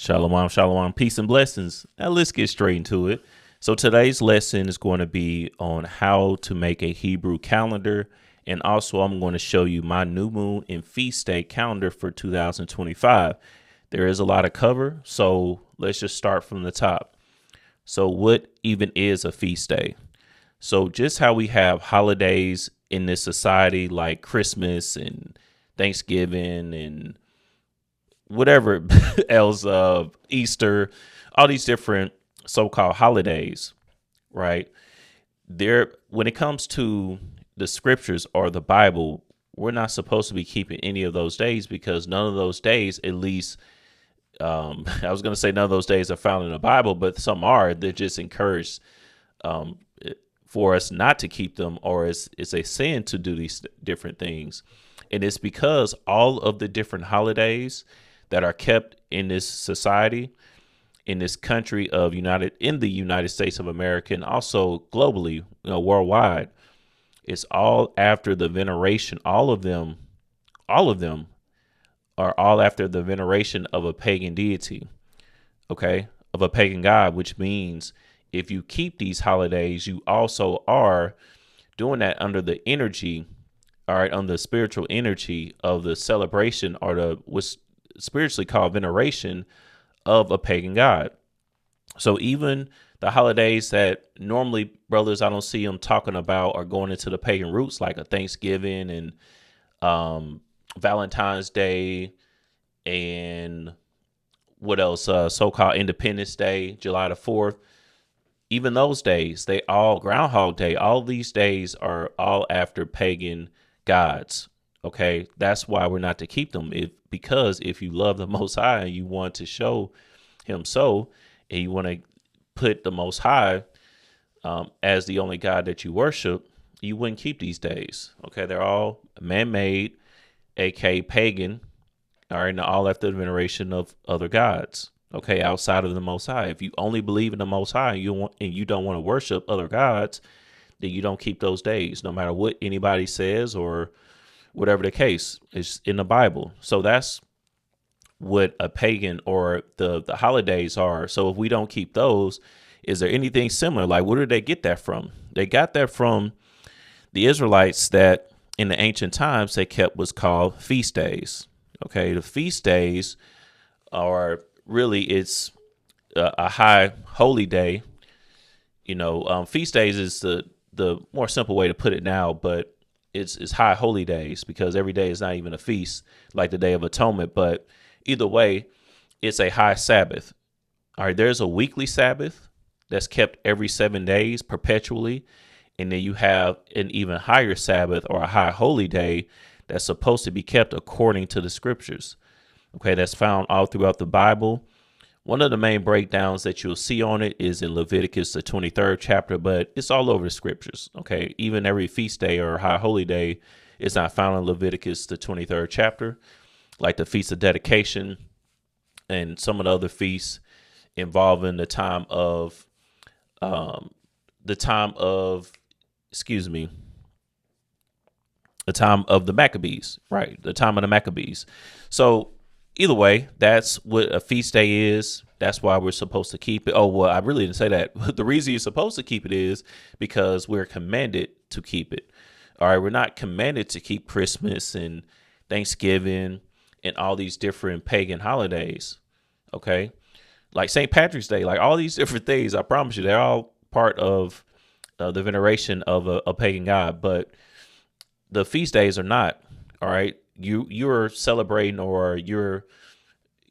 Shalom, shalom, peace and blessings. Now let's get straight into it. So today's lesson is going to be on how to make a Hebrew calendar. And also I'm going to show you my new moon and feast day calendar for 2025. There is a lot of cover, so let's just start from the top. So what even is a feast day? So just how we have holidays in this society like Christmas and Thanksgiving and whatever else, Easter, all these different so-called holidays, right? When it comes to the scriptures or the Bible, we're not supposed to be keeping any of those days because none of those days, at least, I was going to say none of those days are found in the Bible, but some are. They're just encouraged for us not to keep them, or it's a sin to do these different things. And it's because all of the different holidays that are kept in this society, in this country of in the United States of America, and also globally, worldwide, it's all after the veneration. All of them are all after the veneration of a pagan deity, okay, of a pagan god, which means if you keep these holidays, you also are doing that under the energy, all right, on the spiritual energy of the celebration or what's spiritually called veneration of a pagan god. So even the holidays that normally, brothers, I don't see them talking about are going into the pagan roots, like a Thanksgiving and Valentine's Day and what else? So-called Independence Day, July the 4th. Even those days, Groundhog Day, all these days are all after pagan gods. Okay, that's why we're not to keep them. Because if you love the Most High and you want to show Him so, and you want to put the Most High as the only God that you worship, you wouldn't keep these days. Okay, they're all man-made, aka pagan, all right, and all after the veneration of other gods. Okay, outside of the Most High. If you only believe in the Most High and you don't want to worship other gods, then you don't keep those days, no matter what anybody says or whatever the case is in the Bible. So that's what a pagan or the holidays are. So if we don't keep those, is there anything similar? Like, where did they get that from? They got that from the Israelites that in the ancient times they kept what's called feast days. Okay, the feast days are really, it's a high holy day. Feast days is the more simple way to put it now, but it's high holy days because every day is not even a feast like the Day of Atonement. But either way, it's a high Sabbath. All right, there's a weekly Sabbath that's kept every 7 days perpetually. And then you have an even higher Sabbath or a high holy day that's supposed to be kept according to the scriptures. Okay, that's found all throughout the Bible. One of the main breakdowns that you'll see on it is in Leviticus, the 23rd chapter, but it's all over the scriptures. Okay, even every feast day or high holy day is not found in Leviticus, the 23rd chapter, like the Feast of Dedication and some of the other feasts involving the time of the time of the Maccabees, right? The time of the Maccabees. So either way, that's what a feast day is. That's why we're supposed to keep it. Oh, well, I really didn't say that. The reason you're supposed to keep it is because we're commanded to keep it. All right. We're not commanded to keep Christmas and Thanksgiving and all these different pagan holidays. Okay. Like St. Patrick's Day, like all these different things. I promise you, they're all part of the veneration of a pagan god. But the feast days are not. All right. You're celebrating or you're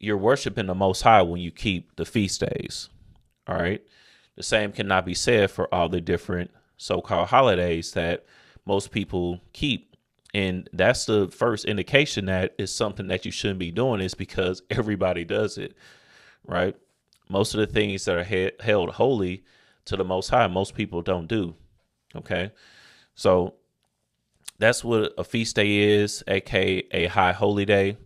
worshiping the Most High when you keep the feast days. All right. The same cannot be said for all the different so-called holidays that most people keep. And that's the first indication that it's something that you shouldn't be doing, is because everybody does it. Right. Most of the things that are held holy to the Most High, most people don't do. OK, so that's what a feast day is, aka a high holy day.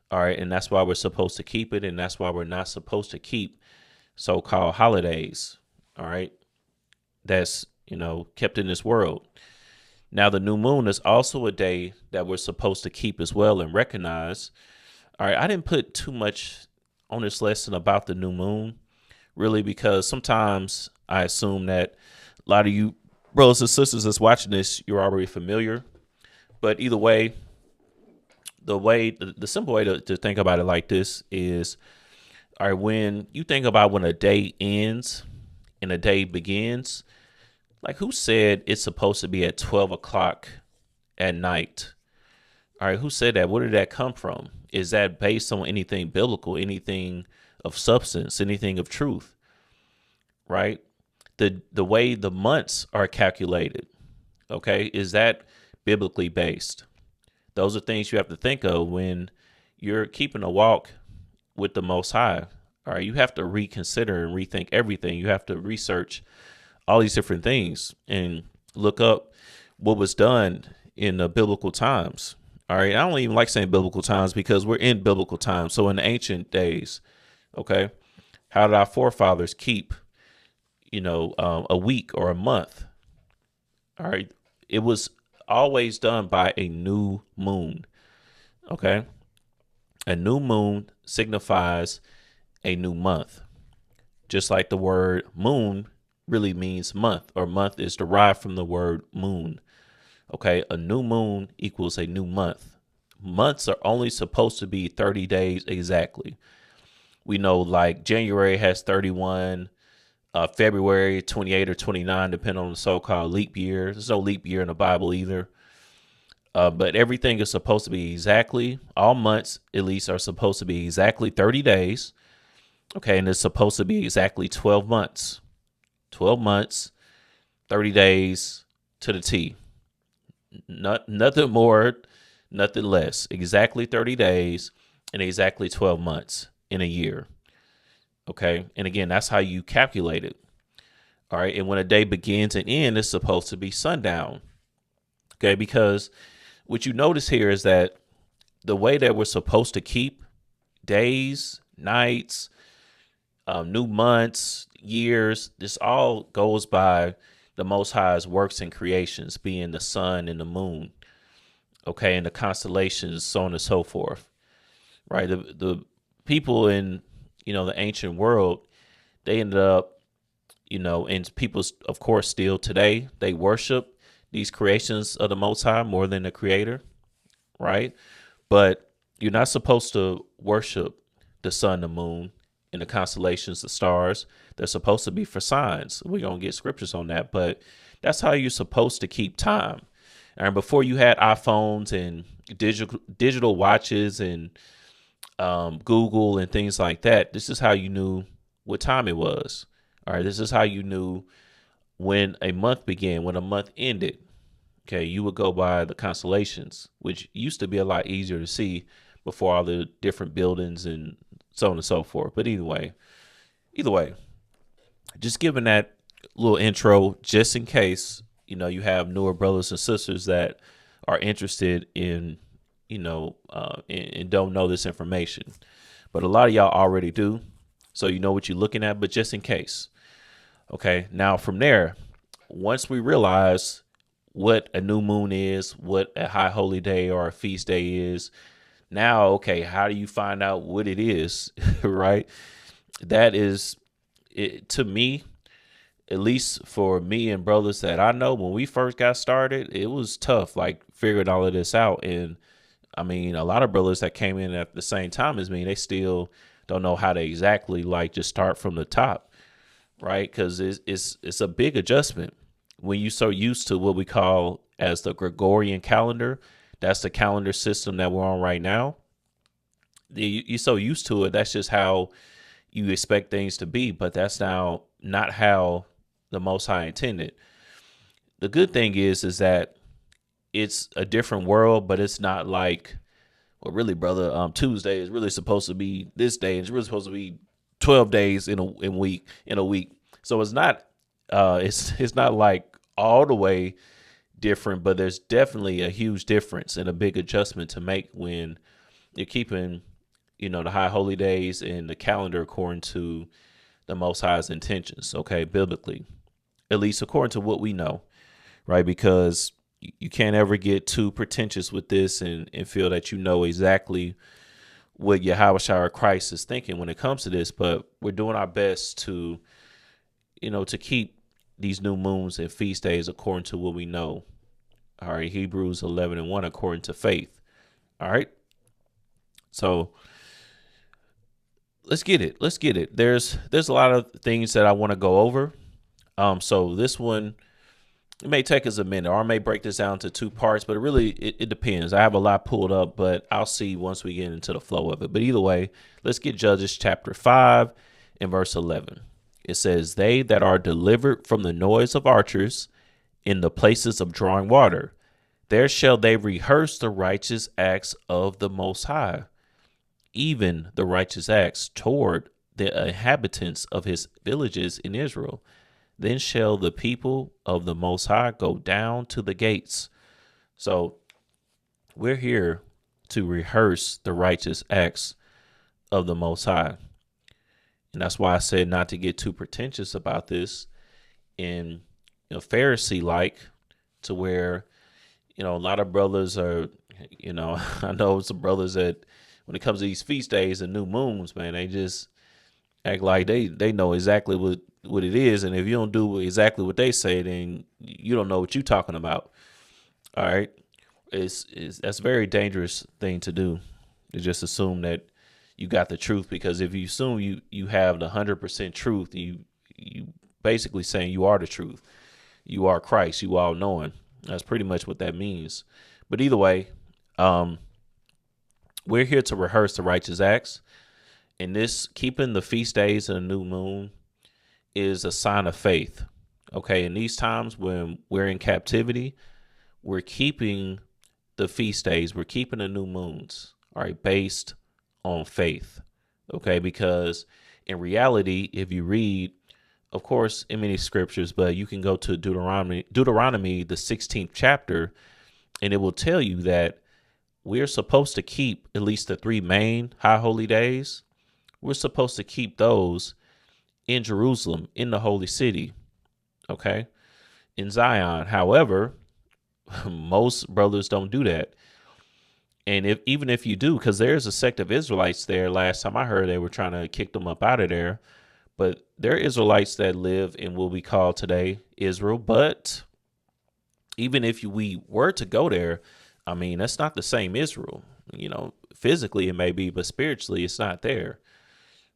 All right. And that's why we're supposed to keep it. And that's why we're not supposed to keep so-called holidays. All right. That's, kept in this world. Now, the new moon is also a day that we're supposed to keep as well and recognize. All right. I didn't put too much on this lesson about the new moon, really, because sometimes I assume that a lot of you brothers and sisters that's watching this, you're already familiar. But either way, the simple way to think about it like this is, all right, when you think about when a day ends and a day begins, like who said it's supposed to be at 12 o'clock at night? All right, who said that? Where did that come from? Is that based on anything biblical, anything of substance, anything of truth? Right? The way the months are calculated, okay, is that biblically based? Those are things you have to think of when you're keeping a walk with the Most High. All right, you have to reconsider and rethink everything. You have to research all these different things and look up what was done in the biblical times. All right, I don't even like saying biblical times because we're in biblical times. So in the ancient days, okay, how did our forefathers keep, a week or a month? All right, it was always done by a new moon. Okay, a new moon signifies a new month, just like the word moon really means month, or month is derived from the word moon. Okay, a new moon equals a new month. Months are only supposed to be 30 days exactly. We know like January has 31, February 28 or 29, depending on the so-called leap year. There's no leap year in the Bible either. But everything is supposed to be exactly, all months at least are supposed to be exactly 30 days. Okay, and it's supposed to be exactly 12 months. 12 months, 30 days to the T. Nothing more, nothing less. Exactly 30 days and exactly 12 months in a year. Okay. And again, that's how you calculate it. All right. And when a day begins and ends, it's supposed to be sundown. Okay. Because what you notice here is that the way that we're supposed to keep days, nights, new months, years, this all goes by the Most High's works and creations, being the sun and the moon, okay, and the constellations, so on and so forth, right? The people in, the ancient world, they ended up, and people, of course, still today, they worship these creations of the Most High more than the Creator, right? But you're not supposed to worship the sun, the moon, and the constellations, the stars. They're supposed to be for signs. We're going to get scriptures on that, but that's how you're supposed to keep time. And before you had iPhones and digital watches and Google and things like that, this is how you knew what time it was. All right, this is how you knew when a month began, when a month ended. Okay, you would go by the constellations, which used to be a lot easier to see before all the different buildings and so on and so forth. But either way, just giving that little intro, just in case, you have newer brothers and sisters that are interested in, and don't know this information. But a lot of y'all already do. So you know what you're looking at, but just in case. Okay. Now from there, once we realize what a new moon is, what a high holy day or a feast day is, now, okay, how do you find out what it is, right? That is, to me, at least for me and brothers that I know, when we first got started, it was tough, like figuring all of this out. And I mean, a lot of brothers that came in at the same time as me, they still don't know how to exactly like just start from the top, right? Because it's a big adjustment when you're so used to what we call as the Gregorian calendar. That's the calendar system that we're on right now. You're so used to it. That's just how you expect things to be. But that's now not how the Most High intended. The good thing is that it's a different world, but it's not like, well, really, brother, Tuesday is really supposed to be this day. It's really supposed to be 12 days in a week. So it's not, it's not like all the way different, but there's definitely a huge difference and a big adjustment to make when you're keeping, the high holy days and the calendar according to the Most High's intentions, okay, biblically, at least according to what we know, right? Because you can't ever get too pretentious with this and feel that you know exactly what Yahushua or Christ is thinking when it comes to this, but we're doing our best to, to keep these new moons and feast days according to what we know. All right, Hebrews 11:1 according to faith. All right, so let's get it. Let's get it. There's a lot of things that I want to go over. So this one, it may take us a minute, or I may break this down to two parts, but it depends. I have a lot pulled up, but I'll see once we get into the flow of it. But either way, let's get Judges chapter 5 and verse 11. It says, "They that are delivered from the noise of archers in the places of drawing water, there shall they rehearse the righteous acts of the Most High, even the righteous acts toward the inhabitants of his villages in Israel. Then shall the people of the Most High go down to the gates." So we're here to rehearse the righteous acts of the Most High. And that's why I said not to get too pretentious about this in Pharisee-like, to where, a lot of brothers are, I know some brothers that when it comes to these feast days and new moons, man, they just act like they know exactly what it is. And if you don't do exactly what they say, then you don't know what you're talking about. All right. That's a very dangerous thing to do, to just assume that you got the truth, because if you assume you have the 100% truth, you basically saying you are the truth. You are Christ. You all knowing. That's pretty much what that means. But either way, we're here to rehearse the righteous acts. And this, keeping the feast days and the new moon, is a sign of faith. Okay, in these times when we're in captivity, we're keeping the feast days, we're keeping the new moons, all right, based on faith. Okay, because in reality, if you read, of course, in many scriptures, but you can go to Deuteronomy, the 16th chapter, and it will tell you that we're supposed to keep at least the three main high holy days. We're supposed to keep those in Jerusalem, in the holy city, okay, in Zion. However, most brothers don't do that. And even if you do, because there's a sect of Israelites there, last time I heard they were trying to kick them up out of there, but there are Israelites that live in what we call today Israel. But even if we were to go there, I mean, that's not the same Israel. Physically it may be, but spiritually it's not there.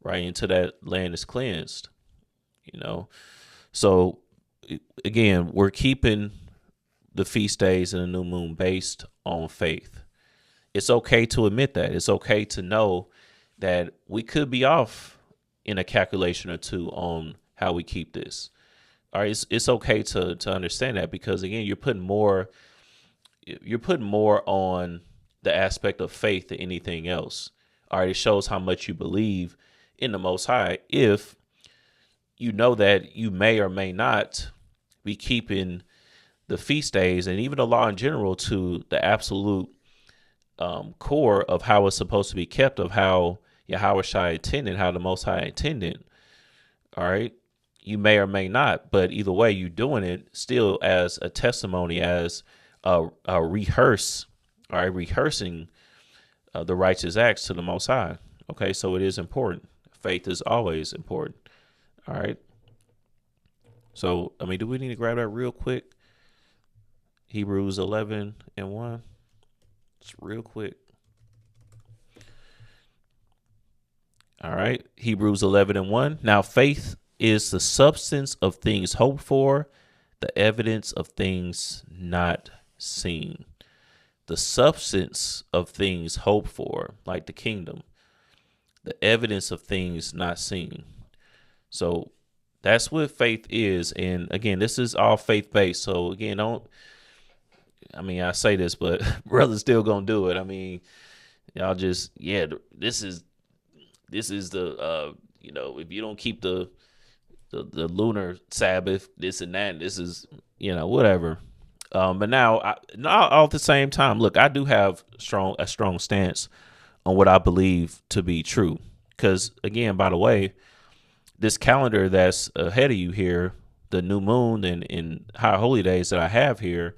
Right, until that land is cleansed, So again, we're keeping the feast days and the new moon based on faith. It's okay to admit that. It's okay to know that we could be off in a calculation or two on how we keep this. All right, it's okay to understand that, because again, you're putting more on the aspect of faith than anything else. All right, it shows how much you believe in the Most High if you know that you may or may not be keeping the feast days and even the law in general to the absolute core of how it's supposed to be kept, of how Yahushua intended, how the Most High intended. All right, you may or may not, but either way, you're doing it still as a testimony, as a rehearsing the righteous acts to the Most High. Okay, so it is important. Faith is always important. All right. So, do we need to grab that real quick? Hebrews 11:1. Just real quick. All right. Hebrews 11:1. Now, faith is the substance of things hoped for, the evidence of things not seen. The substance of things hoped for, like the kingdom. The evidence of things not seen. So that's what faith is. And again, this is all faith-based. So again, I say this, but brother's still going to do it. Y'all just, this is the, if you don't keep the lunar Sabbath, this and that, this is, whatever. But now, all at the same time, look, I do have a strong stance on what I believe to be true. Because again, by the way, this calendar that's ahead of you here, the new moon and high holy days that I have here,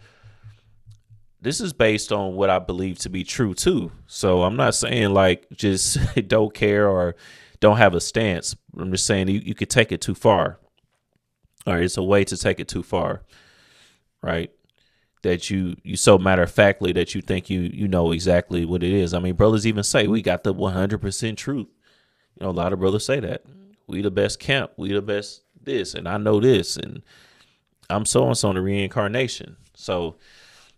this is based on what I believe to be true too. So I'm not saying like just don't care or don't have a stance. I'm just saying you could take it too far. All right, it's a way to take it too far, right? That you so matter of factly that you think you know exactly what it is. I mean, brothers even say we got the 100% truth. You know, a lot of brothers say that we the best camp, we the best this, and I know this, and I'm so and so in the reincarnation. So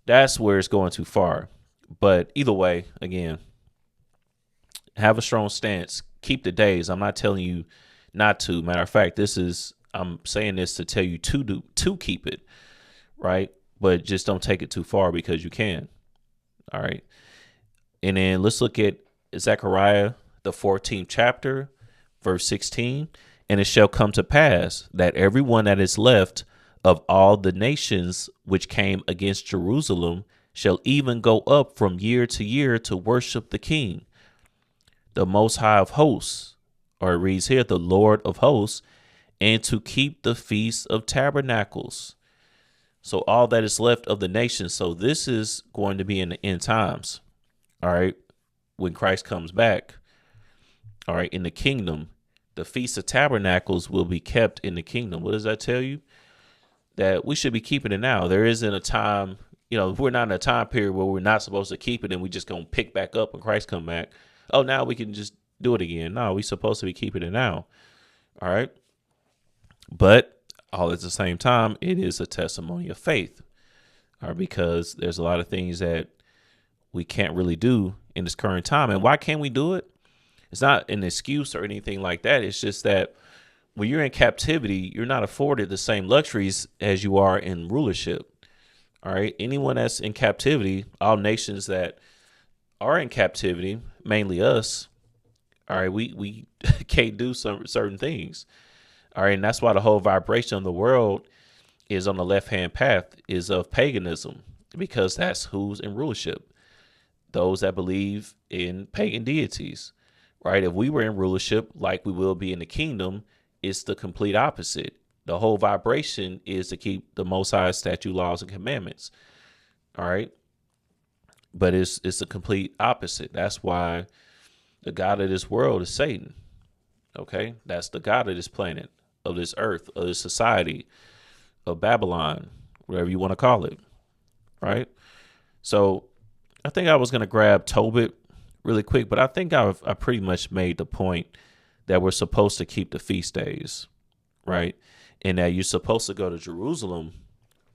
that's where it's going too far. But either way, again, have a strong stance. Keep the days. I'm not telling you not to. Matter of fact, I'm saying this to tell you to keep it, right? But just don't take it too far because you can. All right. And then let's look at Zechariah, the 14th chapter, verse 16. And it shall come to pass that everyone that is left of all the nations which came against Jerusalem shall even go up from year to year to worship the King, the Most High of hosts, or it reads here, the Lord of hosts, and to keep the Feast of Tabernacles. So all that is left of the nation. So this is going to be in the end times. All right. When Christ comes back. All right. In the kingdom, the Feast of Tabernacles will be kept in the kingdom. What does that tell you? That we should be keeping it now. There isn't a time, we're not in a time period where we're not supposed to keep it and we just going to pick back up when Christ come back. Oh, now we can just do it again. No, we're supposed to be keeping it now. All right. But all at the same time, it is a testimony of faith, all right, because there's a lot of things that we can't really do in this current time. And why can't we do it? It's not an excuse or anything like that. It's just that when you're in captivity, you're not afforded the same luxuries as you are in rulership. All right. Anyone that's in captivity, all nations that are in captivity, mainly us. All right. We can't do some certain things. All right. And that's why the whole vibration of the world is on the left hand path is of paganism, because that's who's in rulership. Those that believe in pagan deities. Right. If we were in rulership like we will be in the kingdom, it's the complete opposite. The whole vibration is to keep the Most High statute, laws, and commandments. All right. But it's the complete opposite. That's why the God of this world is Satan. OK, that's the God of this planet, of this earth, of this society, of Babylon, whatever you want to call it. Right. So I think I was going to grab Tobit really quick, but I think I pretty much made the point that we're supposed to keep the feast days. Right. And that you're supposed to go to Jerusalem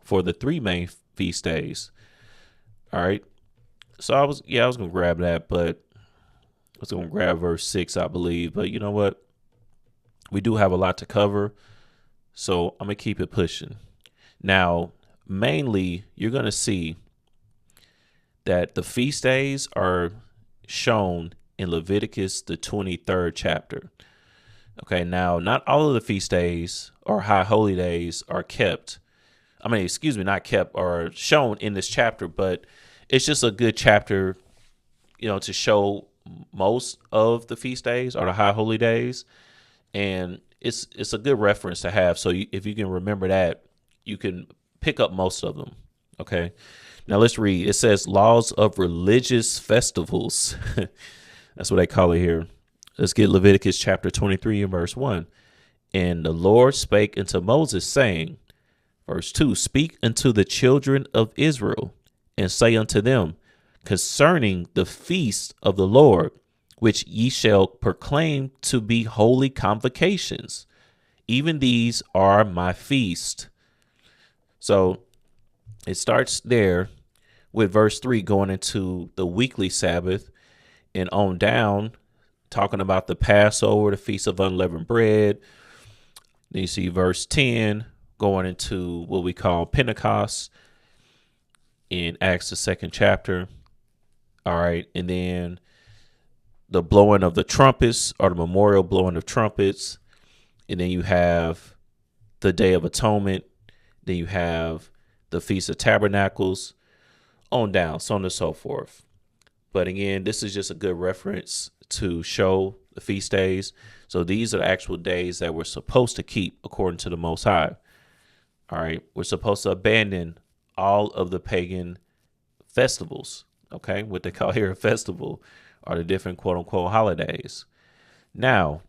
for the 3 main feast days. All right. So I was going to grab that, but I was going to grab verse 6, I believe. But you know what? We do have a lot to cover, so I'm going to keep it pushing. Now, mainly, you're going to see that the feast days are shown in Leviticus, the 23rd chapter. Okay, now, not all of the feast days or high holy days are kept. Not kept or shown in this chapter, but it's just a good chapter, to show most of the feast days or the high holy days. And it's a good reference to have. So if you can remember that, you can pick up most of them. Okay. Now let's read. It says laws of religious festivals. That's what they call it here. Let's get Leviticus chapter 23 and verse 1. And the Lord spake unto Moses, saying, verse 2, speak unto the children of Israel and say unto them concerning the feast of the Lord, which ye shall proclaim to be holy convocations. Even these are my feast. So it starts there with verse 3 going into the weekly Sabbath and on down, talking about the Passover, the Feast of Unleavened Bread. Then you see verse 10 going into what we call Pentecost in Acts, the 2nd chapter. All right. And then the blowing of the trumpets, or the memorial blowing of trumpets. And then you have the Day of Atonement. Then you have the Feast of Tabernacles, on down, so on and so forth. But again, this is just a good reference to show the feast days. So these are the actual days that we're supposed to keep according to the Most High. All right. We're supposed to abandon all of the pagan festivals. Okay, what they call here a festival are the different quote unquote holidays. Now,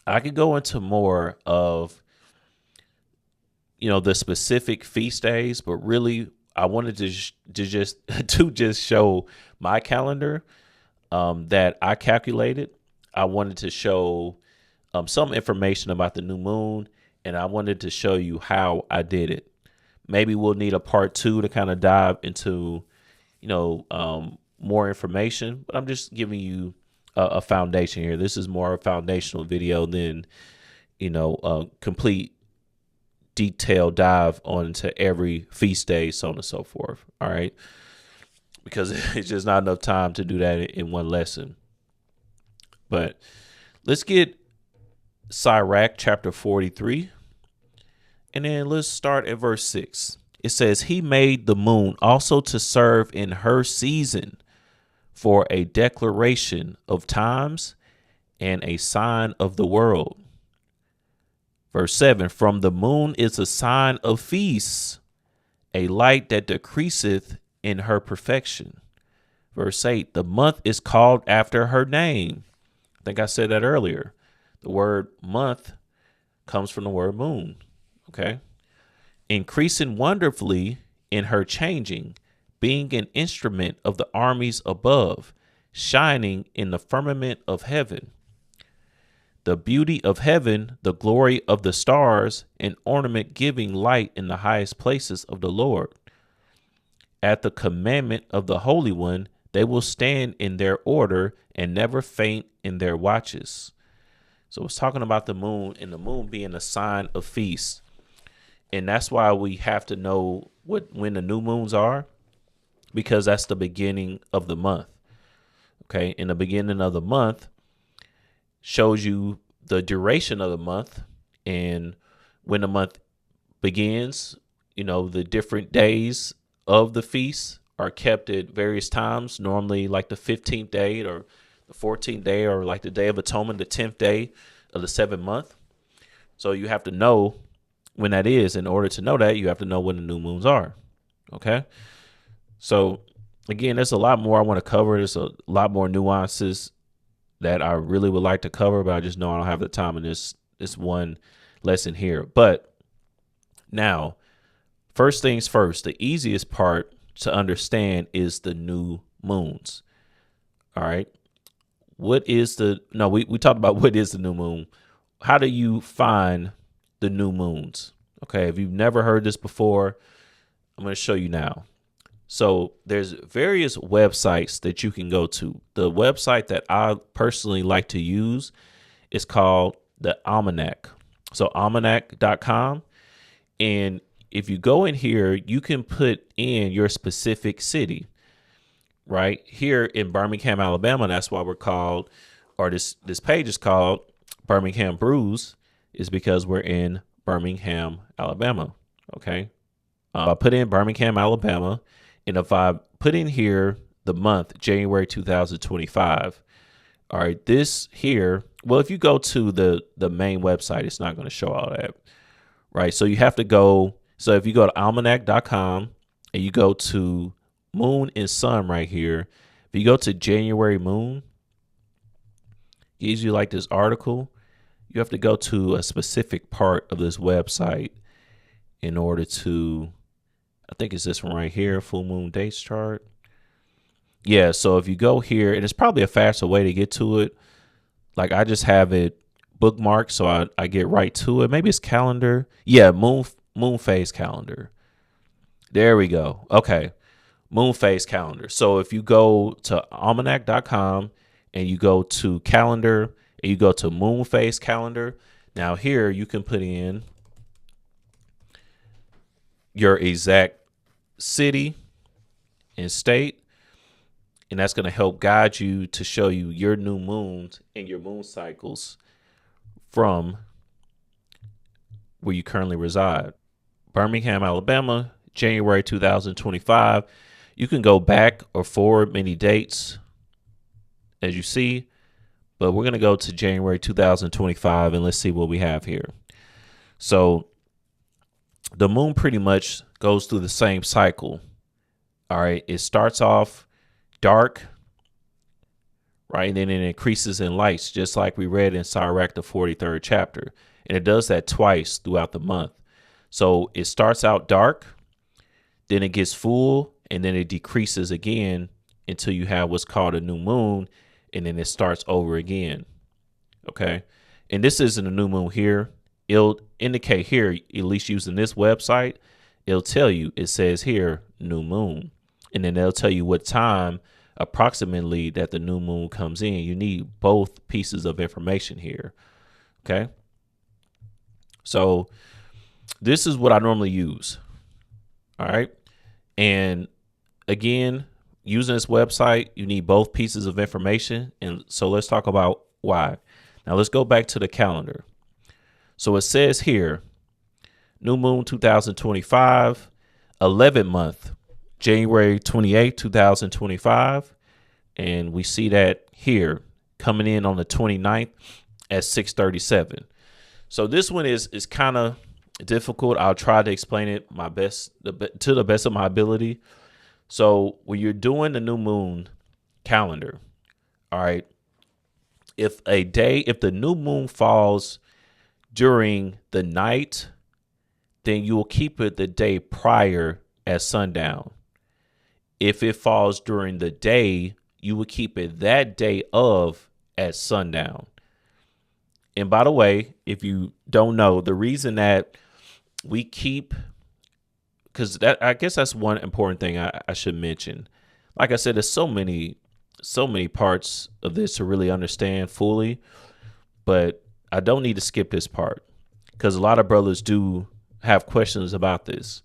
I could go into more of the specific feast days, but really I wanted to just show my calendar that I calculated. I wanted to show some information about the new moon, and I wanted to show you how I did it. Maybe we'll need a part 2 to kind of dive into, more information, but I'm just giving you a foundation here. This is more a foundational video than, a complete detailed dive onto every feast day, so on and so forth. All right. Because it's just not enough time to do that in one lesson. But let's get Sirach chapter 43. And then let's start at verse 6. It says, he made the moon also to serve in her season for a declaration of times and a sign of the world. Verse 7, from the moon is a sign of feasts, a light that decreaseth in her perfection. Verse 8, the month is called after her name. I think I said that earlier. The word month comes from the word moon. Okay. Increasing wonderfully in her changing, being an instrument of the armies above, shining in the firmament of heaven. The beauty of heaven, the glory of the stars, an ornament giving light in the highest places of the Lord. At the commandment of the Holy One, they will stand in their order and never faint in their watches. So it's talking about the moon, and the moon being a sign of feast. And that's why we have to know when the new moons are, because that's the beginning of the month. Okay. In the beginning of the month shows you the duration of the month, and when the month begins, the different days of the feast are kept at various times, normally like the 15th day or the 14th day, or like the Day of Atonement, the 10th day of the 7th month. So you have to know when that is. In order to know that, you have to know when the new moons are. Okay. So again, there's a lot more I want to cover. There's a lot more nuances that I really would like to cover, but I just know I don't have the time in this one lesson here. But now, first things first, the easiest part to understand is the new moons. All right. We talked about what is the new moon. How do you find the new moons? Okay. If you've never heard this before, I'm going to show you now. So there's various websites that you can go to. The website that I personally like to use is called the Almanac. So almanac.com. And if you go in here, you can put in your specific city. Right here in Birmingham, Alabama. That's why we're called, or this page is called Birmingham Brews, is because we're in Birmingham, Alabama. Okay. I put in Birmingham, Alabama. And if I put in here the month, January 2025, all right, this here, well, if you go to the main website, it's not going to show all that, right? So you have to go. So if you go to almanac.com and you go to moon and sun right here, if you go to January moon, it gives you like this article. You have to go to a specific part of this website in order to, I think it's this one right here, full moon dates chart. Yeah, so if you go here, and it's probably a faster way to get to it. Like I just have it bookmarked, so I get right to it. Maybe it's calendar. Yeah, moon phase calendar. There we go. Okay, moon phase calendar. So if you go to almanac.com and you go to calendar and you go to moon phase calendar, now here you can put in your exact city and state, and that's going to help guide you to show you your new moons and your moon cycles from where you currently reside. Birmingham, Alabama, January 2025. You can go back or forward many dates as you see, but we're going to go to January 2025 and let's see what we have here. So the moon pretty much goes through the same cycle. All right. It starts off dark, right? And then it increases in lights, just like we read in Sirach, the 43rd chapter. And it does that twice throughout the month. So it starts out dark, then it gets full, and then it decreases again until you have what's called a new moon, and then it starts over again. Okay. And this isn't a new moon here. It'll indicate here, at least using this website, it'll tell you, it says here, new moon. And then they'll tell you what time approximately that the new moon comes in. You need both pieces of information here. Okay. So this is what I normally use. All right. And again, using this website, you need both pieces of information. And so let's talk about why. Now let's go back to the calendar. So it says here, new moon 2025, 11th month, January 28, 2025. And we see that here coming in on the 29th at 6:37. So this one is kind of difficult. I'll try to explain it to the best of my ability. So when you're doing the new moon calendar, all right, if the new moon falls during the night, then you will keep it the day prior at sundown. If it falls during the day, you will keep it that day of at sundown. And by the way, if you don't know, the reason that we keep, because I guess that's one important thing I should mention. Like I said, there's so many parts of this to really understand fully, but I don't need to skip this part because a lot of brothers do have questions about this.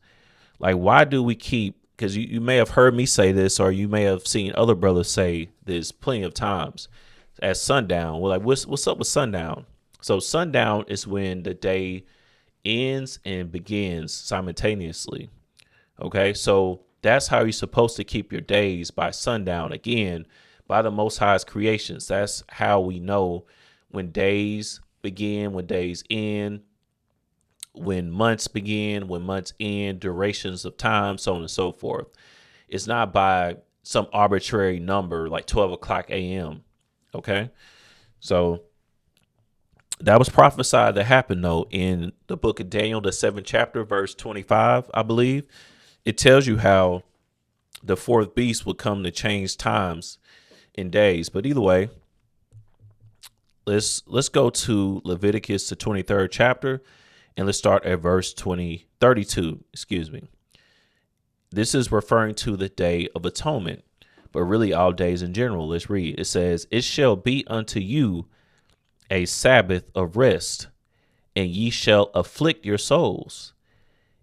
Like, why do we keep, because you may have heard me say this, or you may have seen other brothers say this plenty of times, at sundown. We're like, what's up with sundown? So sundown is when the day ends and begins simultaneously. Okay, so that's how you're supposed to keep your days, by sundown, again, by the Most High's creations. That's how we know when days begin, when days end, when months begin, when months end, durations of time, so on and so forth. It's not by some arbitrary number like 12 o'clock a.m. Okay, so that was prophesied to happen, though, in the book of Daniel, the 7th chapter, verse 25, I believe. It tells you how the fourth beast would come to change times and days. But either way, let's go to Leviticus, the 23rd chapter, and let's start at verse 32. This is referring to the Day of Atonement, but really all days in general. Let's read. It says, "It shall be unto you a Sabbath of rest, and ye shall afflict your souls.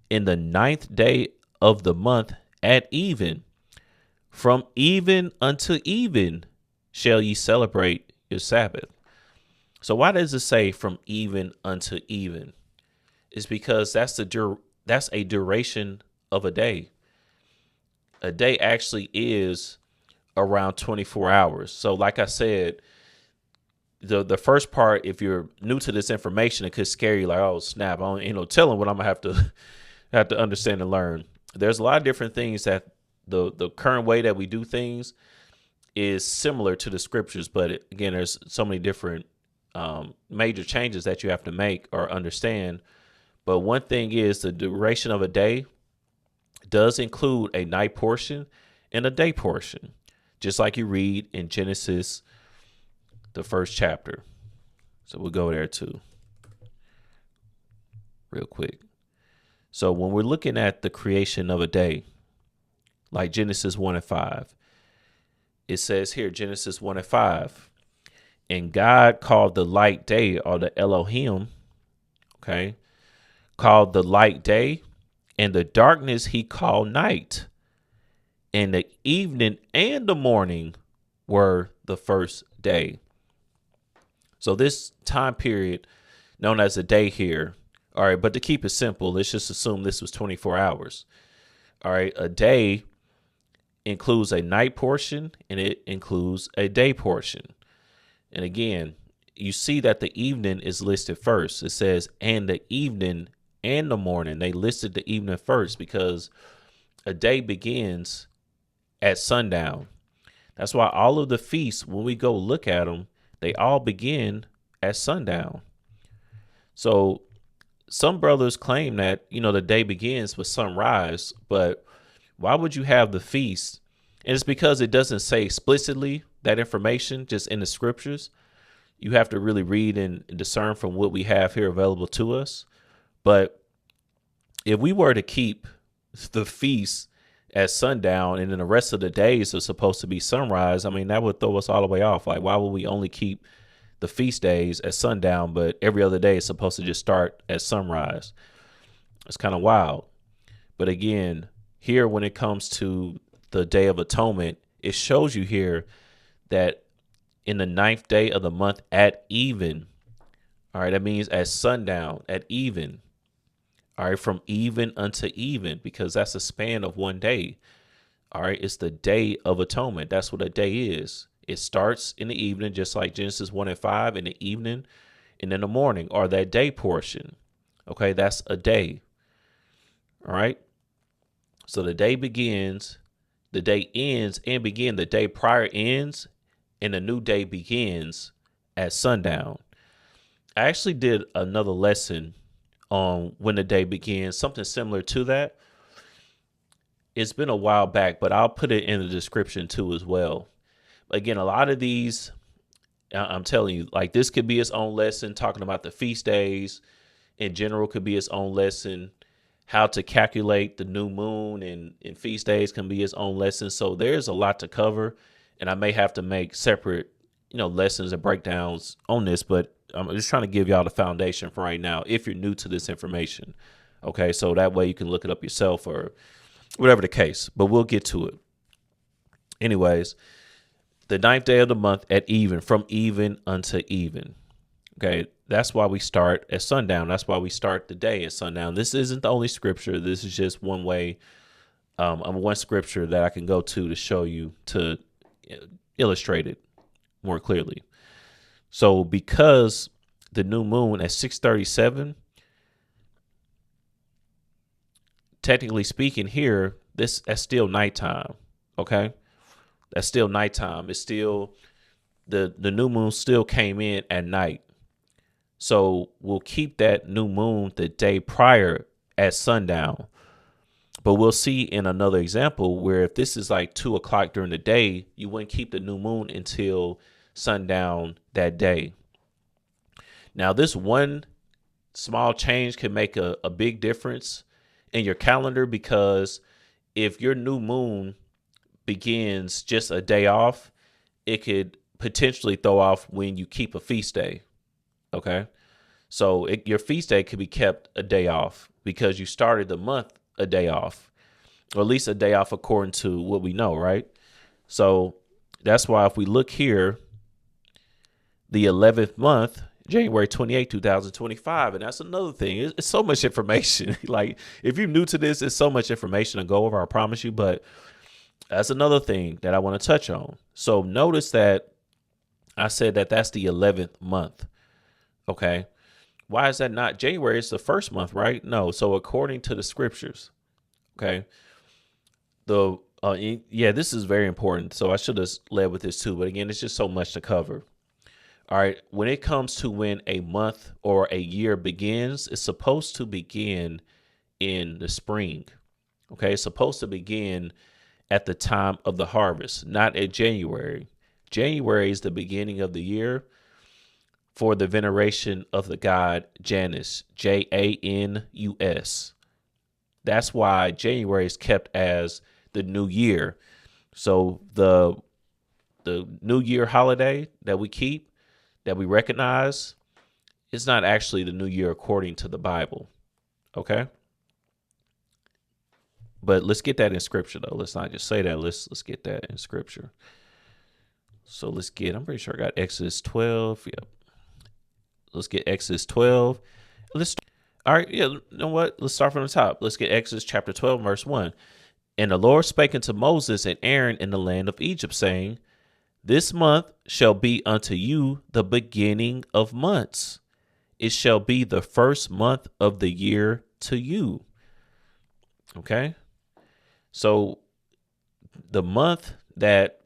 In the 9th day of the month at even, from even unto even shall ye celebrate your Sabbath." So why does it say from even unto even? It's because that's a duration of a day. A day actually is around 24 hours. So like I said, the first part, if you're new to this information, it could scare you like, oh snap, I ain't no telling what I'm gonna have to understand and learn. There's a lot of different things that the current way that we do things is similar to the scriptures, but again, there's so many different major changes that you have to make or understand. But one thing is, the duration of a day does include a night portion and a day portion, just like you read in Genesis, the 1st chapter. So we'll go there too real quick. So when we're looking at the creation of a day, like Genesis 1:5, it says here, Genesis 1:5, and God called the light day, or the Elohim, okay, called the light day, and the darkness he called night, and the evening and the morning were the first day. So this time period known as a day here. All right. But to keep it simple, let's just assume this was 24 hours. All right. A day includes a night portion and it includes a day portion. And again, you see that the evening is listed first. It says, and the evening and the morning. They listed the evening first because a day begins at sundown. That's why all of the feasts, when we go look at them, they all begin at sundown. So some brothers claim that, the day begins with sunrise, but why would you have the feast? And it's because it doesn't say explicitly that information just in the scriptures. You have to really read and discern from what we have here available to us. But if we were to keep the feast at sundown and then the rest of the days are supposed to be sunrise, I mean, that would throw us all the way off. Like, why would we only keep the feast days at sundown, but every other day is supposed to just start at sunrise? It's kind of wild. But again, here when it comes to the Day of Atonement, it shows you here that in the 9th day of the month at even, all right, that means at sundown, at even, all right, from even unto even, because that's a span of one day. All right, it's the Day of Atonement. That's what a day is. It starts in the evening, just like Genesis 1 and 5 in the evening, and in the morning, or that day portion. Okay, that's a day. All right. So the day begins, the day ends and begin. The day prior ends and the new day begins at sundown. I actually did another lesson on when the day begins, something similar to that. It's been a while back, but I'll put it in the description too as well. Again, a lot of these, I'm telling you, like this could be its own lesson, talking about the feast days in general could be its own lesson. How to calculate the new moon and feast days can be its own lesson. So there's a lot to cover, and I may have to make separate, lessons and breakdowns on this, but I'm just trying to give y'all the foundation for right now if you're new to this information. Okay, so that way you can look it up yourself or whatever the case, but we'll get to it. Anyways, the 9th day of the month at even, from even unto even. Okay, that's why we start at sundown. That's why we start the day at sundown. This isn't the only scripture. This is just one way, one scripture that I can go to show you, to illustrate it more clearly. So because the new moon at 6:37, technically speaking here, that's still nighttime. Okay, that's still nighttime. It's still the new moon still came in at night. So we'll keep that new moon the day prior at sundown. But we'll see in another example where if this is like 2 o'clock during the day, you wouldn't keep the new moon until sundown that day. Now, this one small change can make a big difference in your calendar, because if your new moon begins just a day off, it could potentially throw off when you keep a feast day. Okay, so your feast day could be kept a day off because you started the month a day off, or at least a day off according to what we know, right? So that's why if we look here, the 11th month, January 28, 2025, and that's another thing. It's so much information. Like if you're new to this, it's so much information to go over, I promise you, but that's another thing that I want to touch on. So notice that I said that that's the 11th month. Okay. Why is that not January? It's the first month, right? No. So according to the scriptures, okay, this is very important. So I should have led with this too, but again, it's just so much to cover. All right. When it comes to when a month or a year begins, it's supposed to begin in the spring. Okay. It's supposed to begin at the time of the harvest, not at January. January is the beginning of the year for the veneration of the god Janus, Janus. That's why January is kept as the new year. So the new year holiday that we keep, that we recognize, is not actually the new year according to the Bible. Okay? But let's get that in scripture though. Let's not just say that. Let's get that in scripture. So I'm pretty sure I got Exodus 12. Yep. Let's get Exodus 12. All right. Yeah. You know what? Let's start from the top. Let's get Exodus chapter 12, verse 1. And the Lord spake unto Moses and Aaron in the land of Egypt, saying, This month shall be unto you the beginning of months. It shall be the first month of the year to you. Okay. So the month that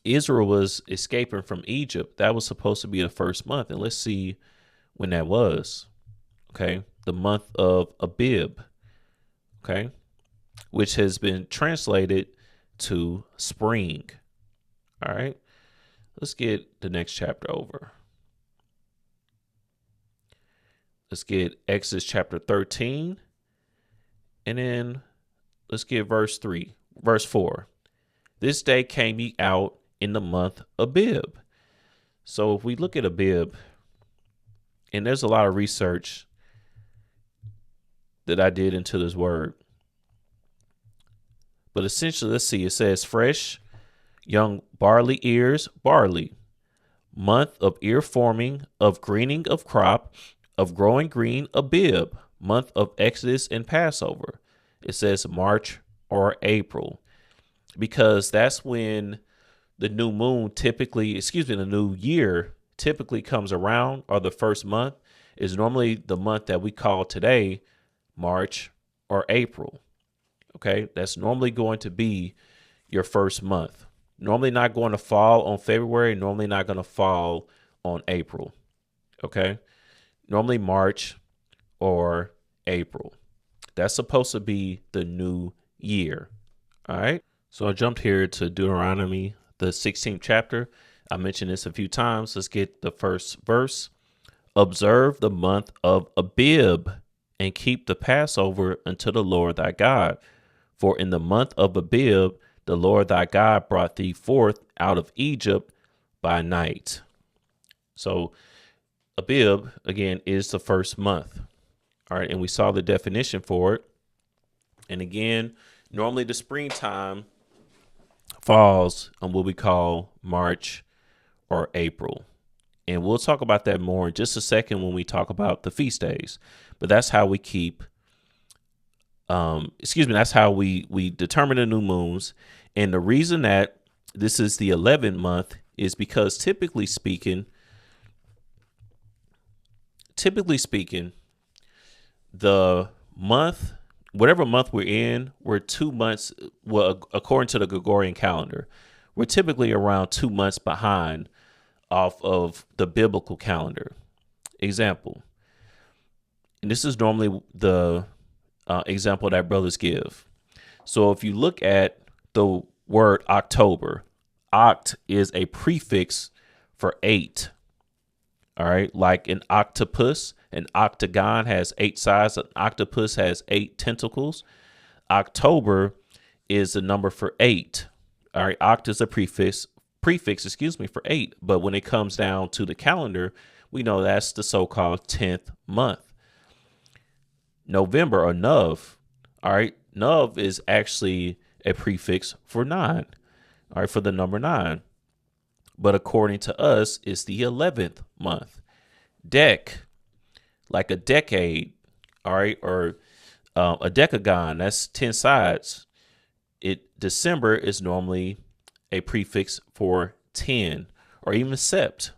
Israel was escaping from Egypt, that was supposed to be the first month. And let's see when that was. Okay. The month of Abib. Okay. Which has been translated to spring. All right. Let's get the next chapter over. Let's get Exodus chapter 13. And then let's get verse 4. This day came ye out in the month Abib. So if we look at Abib, and there's a lot of research that I did into this word. But essentially, let's see, it says fresh, young barley ears, barley, month of ear forming, of greening of crop, of growing green, Abib, month of Exodus and Passover. It says March or April, because that's when the new moon the new year typically comes around, or the first month is normally the month that we call today March or April. Okay, that's normally going to be your first month. Normally not going to fall on February, normally not going to fall on April. Okay, normally March or April. That's supposed to be the new year. All right, so I jumped here to Deuteronomy, the 16th chapter. I mentioned this a few times. Let's get the first verse. Observe the month of Abib and keep the Passover unto the Lord thy God. For in the month of Abib, the Lord thy God brought thee forth out of Egypt by night. So Abib, again, is the first month. All right. And we saw the definition for it. And again, normally the springtime falls on what we call March or April. And we'll talk about that more in just a second when we talk about the feast days. But that's how we keep that's how we determine the new moons. And the reason that this is the 11th month is because typically speaking, the month, whatever month we're in, we're 2 months, well, according to the Gregorian calendar, we're typically around 2 months behind off of the biblical calendar. Example, and this is normally the example that brothers give. So if you look at the word October, oct is a prefix for 8. All right. Like an octopus, an octagon has 8 sides. An octopus has 8 tentacles. October is the number for 8. All right. Oct is a prefix, for 8. But when it comes down to the calendar, we know that's the so-called 10th month. November, or Nov. All right. Nov is actually a prefix for 9. All right. For the number 9. But according to us, it's the 11th month. Dec, like a decade. All right. Or a decagon, that's 10 sides. December is normally a prefix for 10, or even sept.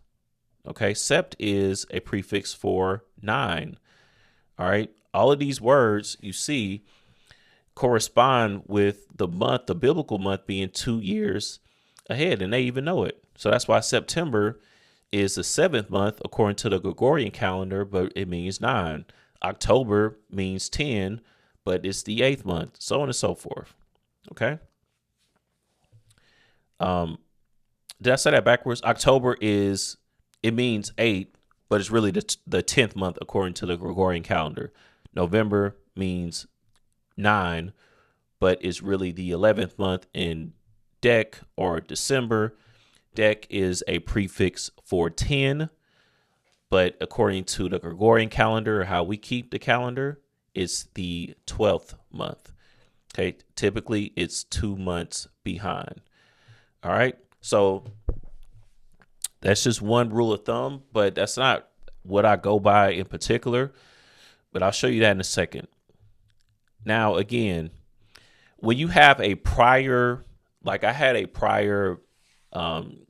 Okay. Sept is a prefix for 9. All right. All of these words you see correspond with the month, the biblical month, being 2 years ahead, and they even know it. So that's why September is the 7th month according to the Gregorian calendar, but it means 9. October means 10, but it's the 8th month, so on and so forth. Okay. Did I say that backwards? October it means 8, but it's really the 10th month according to the Gregorian calendar. November means 9, but it's really the 11th month. In Dec, or December, Dec is a prefix for 10, but according to the Gregorian calendar, how we keep the calendar, it's the 12th month. Okay, typically it's 2 months behind. All right, so that's just one rule of thumb, but that's not what I go by in particular. But I'll show you that in a second. Now, again, when you have a prior, like I had a prior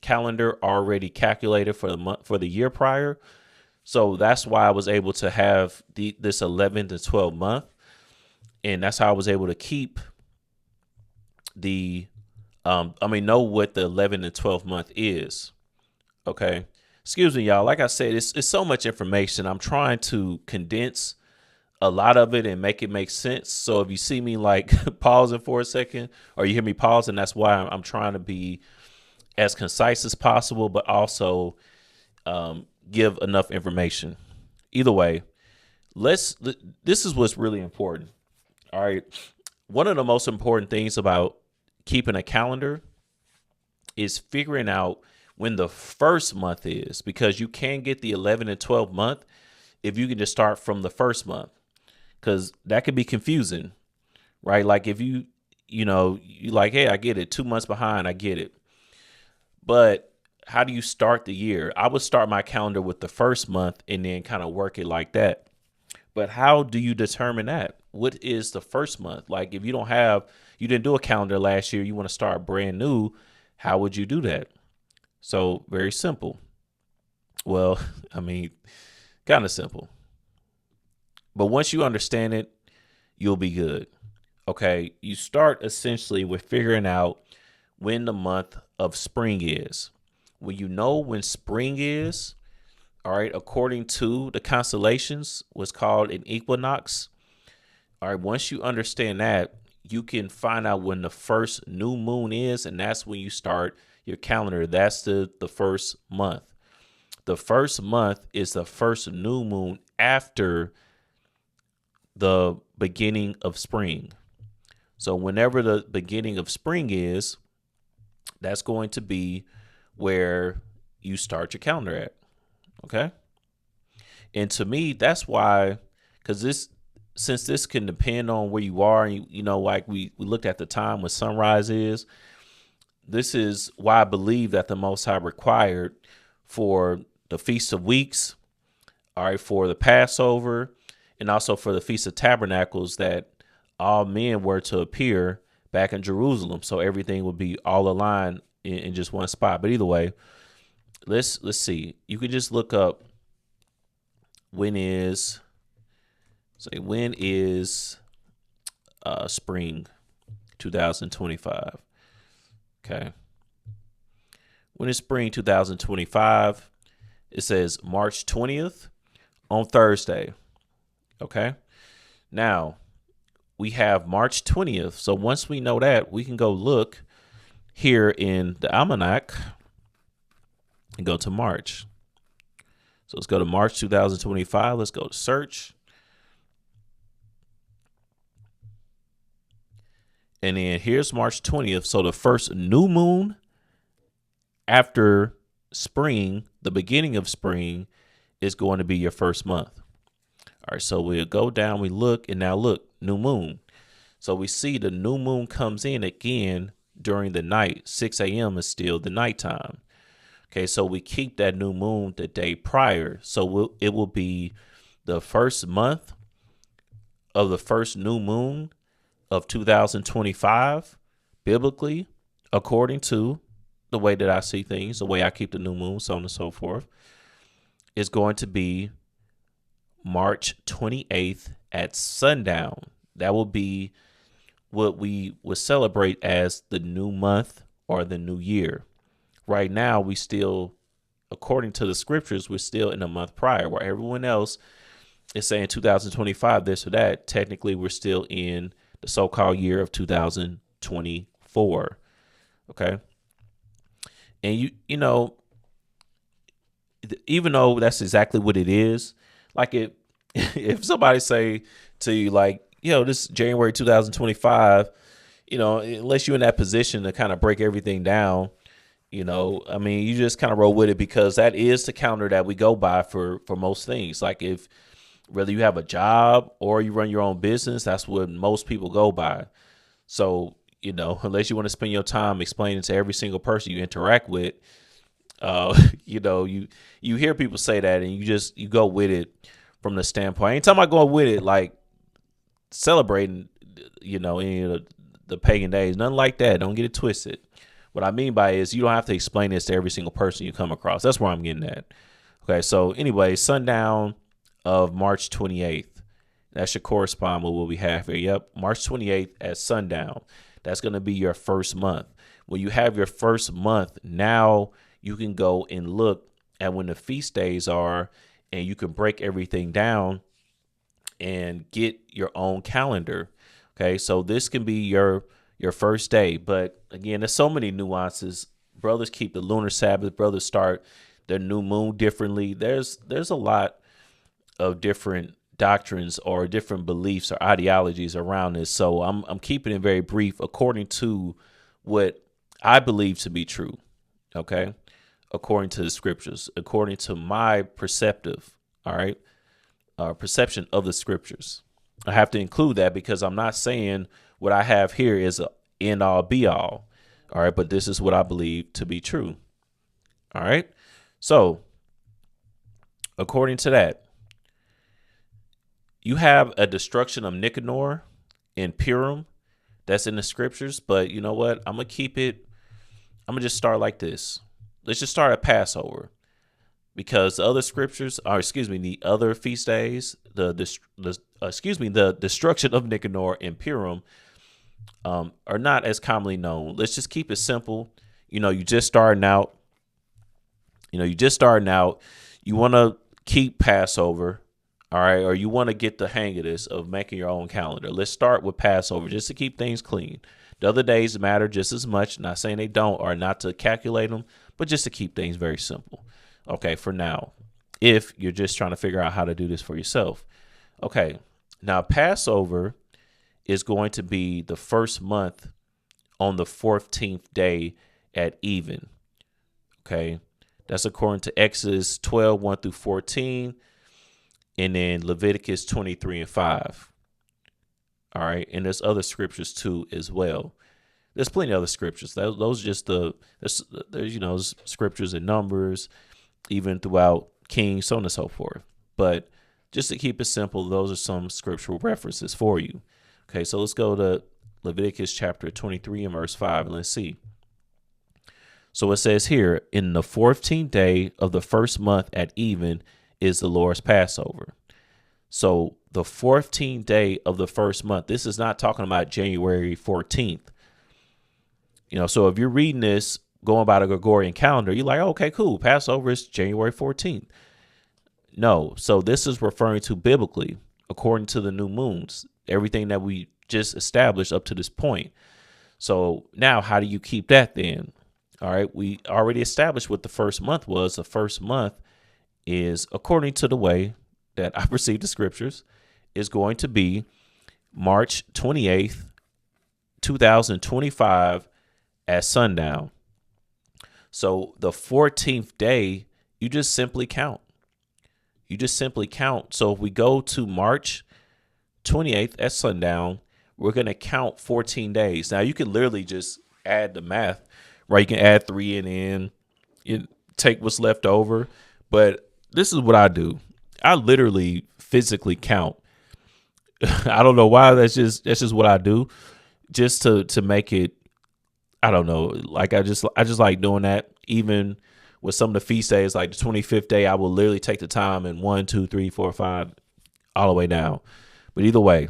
calendar already calculated for the month, for the year prior. So that's why I was able to have this 11th and 12th month. And that's how I was able to keep the know what the 11th and 12th month is. Okay. Excuse me, y'all. Like I said, it's so much information. I'm trying to condense a lot of it and make it make sense. So if you see me like pausing for a second, or you hear me pausing, that's why I'm trying to be as concise as possible, but also give enough information. Either way, this is what's really important. All right. One of the most important things about keeping a calendar is figuring out when the first month is, because you can get the 11 and 12 month if you can just start from the first month, because that could be confusing, right? Like if you like, hey, I get it, 2 months behind, I get it. But how do you start the year? I would start my calendar with the first month and then kind of work it like that. But how do you determine that? What is the first month? Like if you didn't do a calendar last year, you want to start brand new, how would you do that? So very simple. Well, kind of simple. But once you understand it, you'll be good. Okay. You start essentially with figuring out when the month of spring is. When you know when spring is, all right, according to the constellations, what's called an equinox. All right, once you understand that, you can find out when the first new moon is, and that's when you start your calendar. That's the first month. The first month is the first new moon after the beginning of spring. So whenever the beginning of spring is, that's going to be where you start your calendar at. Okay. And to me, that's why, because since this can depend on where you are, and like we looked at the time when sunrise is, this is why I believe that the Most High required for the Feast of Weeks, all right, for the Passover, and also for the Feast of Tabernacles, that all men were to appear back in Jerusalem. So everything would be all aligned in just one spot. But either way, let's see. You could just look up when is spring 2025. Okay. When is spring 2025? It says March 20th on Thursday. Okay. Now we have March 20th. So once we know that, we can go look here in the almanac and go to March. So let's go to March 2025. Let's go to search. And then here's March 20th. So the first new moon after spring, the beginning of spring, is going to be your first month. All right, so we'll go down, we look, and now look, new moon. So we see the new moon comes in again during the night. 6 a.m. is still the nighttime. Okay, so we keep that new moon the day prior. So it will be the first month of the first new moon of 2025, biblically, according to the way that I see things, the way I keep the new moon, so on and so forth, is going to be March 28th at sundown. That will be what we would celebrate as the new month or the new year. Right now, we still, according to the scriptures, we're still in a month prior, where everyone else is saying 2025, this or that. Technically, we're still in the so-called year of 2024. Okay. And you know, even though that's exactly what it is, like if somebody say to you like, this is January 2025, unless you're in that position to kind of break everything down, you just kind of roll with it, because that is the calendar that we go by for most things. Like whether you have a job or you run your own business, that's what most people go by. So, unless you want to spend your time explaining to every single person you interact with, you hear people say that and you go with it from the standpoint. I ain't talking about going with it like celebrating, any of the pagan days, nothing like that. Don't get it twisted. What I mean by it is you don't have to explain this to every single person you come across. That's where I'm getting at. Okay, so anyway, sundown of March 28th. That should correspond with what we have here. Yep, March 28th at sundown. That's going to be your first month. When you have your first month, now you can go and look at when the feast days are, and you can break everything down and get your own calendar. Okay, so this can be your first day. But again, there's so many nuances. Brothers keep the lunar Sabbath. Brothers start their new moon differently. There's a lot of different doctrines or different beliefs or ideologies around this. So I'm keeping it very brief according to what I believe to be true. Okay, according to the scriptures, according to my perceptive. All right. Perception of the scriptures. I have to include that because I'm not saying what I have here is a end all be all. All right. But this is what I believe to be true. All right. So according to that, you have a destruction of Nicanor in Purim. That's in the scriptures. But you know what? I'm going to keep it. I'm going to just start like this. Let's just start at Passover. Because the other scriptures, or the other feast days, the destruction of Nicanor and Purim are not as commonly known. Let's just keep it simple. You just starting out. You want to keep Passover, all right, or you want to get the hang of this of making your own calendar. Let's start with Passover just to keep things clean. The other days matter just as much. Not saying they don't, or not to calculate them, but just to keep things very simple. Okay, for now, if you're just trying to figure out how to do this for yourself. Okay, now Passover is going to be the first month on the 14th day at even. Okay, that's according to Exodus 12, 1 through 14, and then Leviticus 23 and 5. All right, and there's other scriptures too as well. There's plenty of other scriptures. Those are just there's scriptures and Numbers, even throughout Kings, so on and so forth. But just to keep it simple, those are some scriptural references for you. Okay, so let's go to Leviticus chapter 23 and verse 5, and let's see. So it says here, in the 14th day of the first month at even is the Lord's Passover. So the 14th day of the first month, this is not talking about January 14th. So if you're reading this, going by the Gregorian calendar, you're like, oh, okay, cool. Passover is January 14th. No. So this is referring to biblically, according to the new moons, everything that we just established up to this point. So now how do you keep that then? All right. We already established what the first month was. The first month is, according to the way that I perceive the scriptures, is going to be March 28th, 2025 at sundown. So the 14th day, you just simply count. So if we go to March 28th at sundown, we're going to count 14 days. Now, you can literally just add the math, right? You can add 3 and then you take what's left over. But this is what I do. I literally physically count. I don't know why. That's just what I do, just to make it. I don't know. Like I just like doing that. Even with some of the feast days, like the 25th day, I will literally take the time and 1, 2, 3, 4, 5, all the way down. But either way,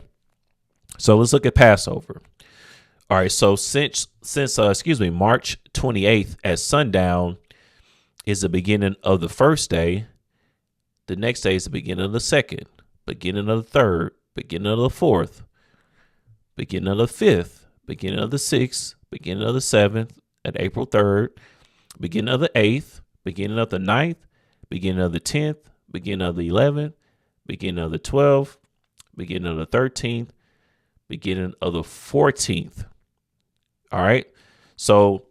so let's look at Passover. All right. So since March 28th at sundown is the beginning of the first day, the next day is the beginning of the second, beginning of the third, beginning of the fourth, beginning of the fifth, beginning of the sixth, beginning of the 7th at April 3rd, beginning of the 8th, beginning of the 9th, beginning of the 10th, beginning of the 11th, beginning of the 12th, beginning of the 13th, beginning of the 14th. All right. So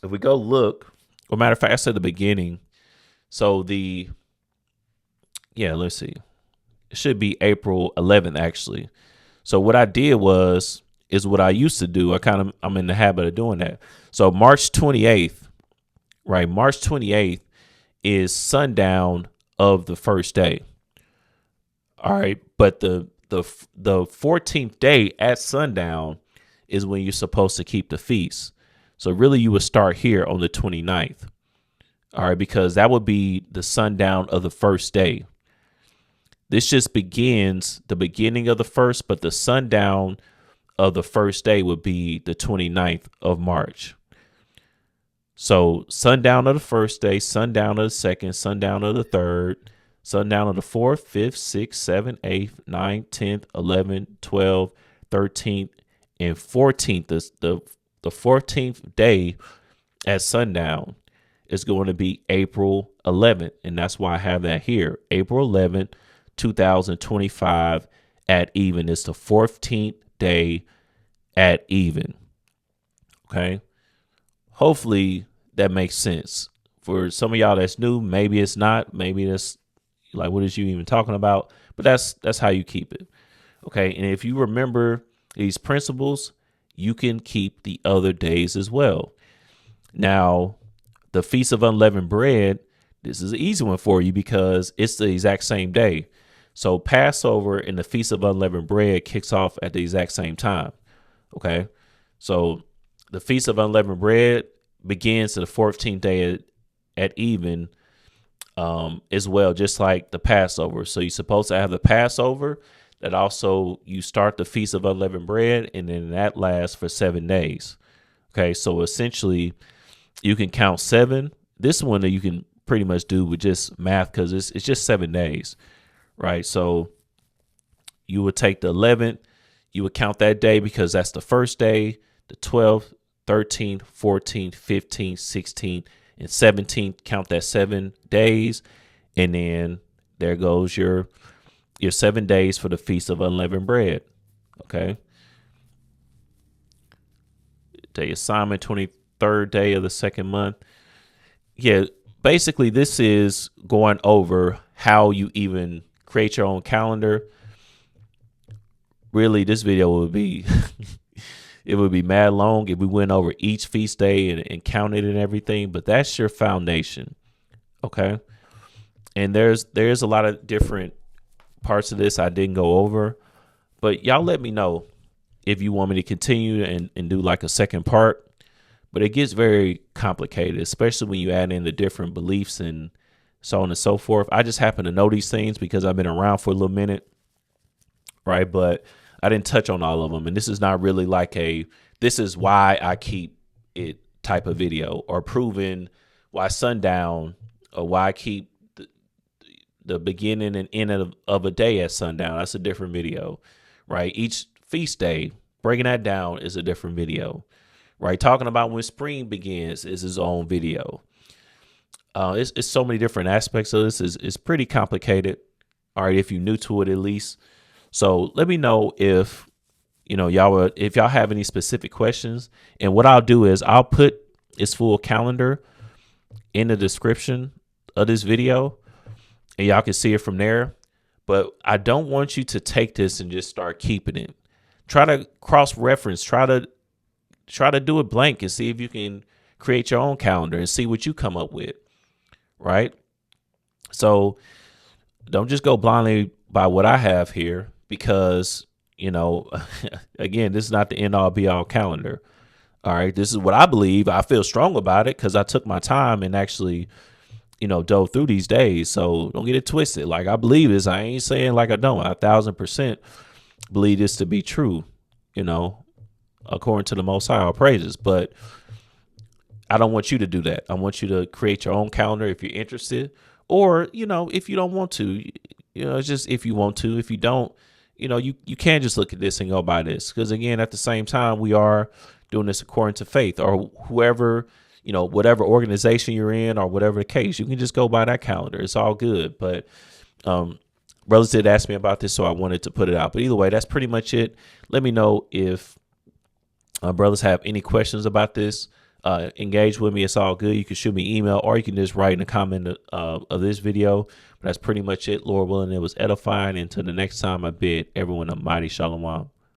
if we go look, well, matter of fact, I said the beginning. So let's see. It should be April 11th, actually. So what I did is what I used to do. I'm in the habit of doing that. So March 28th, right? March 28th is sundown of the first day. All right. But the 14th day at sundown is when you're supposed to keep the feast. So really you would start here on the 29th. All right. Because that would be the sundown of the first day. This just begins the beginning of the first, but the sundown of the first day would be the 29th of March. So sundown of the first day, sundown of the second, sundown of the third, sundown of the 4th, 5th, 6th, 7th, 8th, 9th, 10th, 11th, 12th, 13th, and 14th. The 14th day at sundown is going to be April 11th. And that's why I have that here. April 11th, 2025 at even. It's the 14th day at even. Okay. Hopefully that makes sense. For some of y'all that's new, maybe it's not. Maybe that's like, what is you even talking about? But that's how you keep it. Okay. And if you remember these principles, you can keep the other days as well. Now, the Feast of Unleavened Bread, this is an easy one for you because it's the exact same day. So Passover and the Feast of Unleavened Bread kicks off at the exact same time. Okay. So the Feast of Unleavened Bread begins to the 14th day at even as well, just like the Passover. So you're supposed to have the Passover that also you start the Feast of Unleavened Bread, and then that lasts for 7 days. Okay. So essentially you can count 7. This one that you can pretty much do with just math because it's just 7 days. Right. So you would take the 11th, you would count that day because that's the first day, the 12th, 13th, 14th, 15th, 16th, and 17th. Count that 7 days. And then there goes your 7 days for the Feast of Unleavened Bread. Okay. Day assignment, 23rd day of the second month. Yeah. Basically, this is going over how you even create your own calendar. Really, this video would be it would be mad long if we went over each feast day and counted and everything, but that's your foundation. Okay. And there's a lot of different parts of this I didn't go over, but y'all let me know if you want me to continue and do like a second part. But it gets very complicated, especially when you add in the different beliefs and so on and so forth. I just happen to know these things because I've been around for a little minute. Right. But I didn't touch on all of them. And this is not really like this is why I keep it type of video, or proving why sundown, or why I keep the beginning and end of a day at sundown. That's a different video. Right. Each feast day, breaking that down, is a different video. Right. Talking about when spring begins is his own video. It's so many different aspects of this. It's pretty complicated. All right. If you're new to it, at least. So let me know if, if y'all have any specific questions. And what I'll do is I'll put its full calendar in the description of this video, and y'all can see it from there. But I don't want you to take this and just start keeping it. Try to cross-reference. Try to do it blank and see if you can create your own calendar and see what you come up with. Right. So don't just go blindly by what I have here, because, again, this is not the end all be all calendar. All right. This is what I believe. I feel strong about it because I took my time and actually, dove through these days. So don't get it twisted. Like, I believe this. I ain't saying like I don't. 1,000% believe this to be true, according to the Most High, all praises. But I don't want you to do that. I want you to create your own calendar if you're interested, or, if you don't want to, it's just if you want to. If you don't, you can't just look at this and go by this. Because, again, at the same time, we are doing this according to faith, or whoever, whatever organization you're in, or whatever the case, you can just go by that calendar. It's all good. But brothers did ask me about this, so I wanted to put it out. But either way, that's pretty much it. Let me know if brothers have any questions about this. Engage with me. It's all good. You can shoot me an email, or you can just write in the comment of this video. But that's pretty much it. Lord willing, it was edifying. Until the next time, I bid everyone a mighty shalom.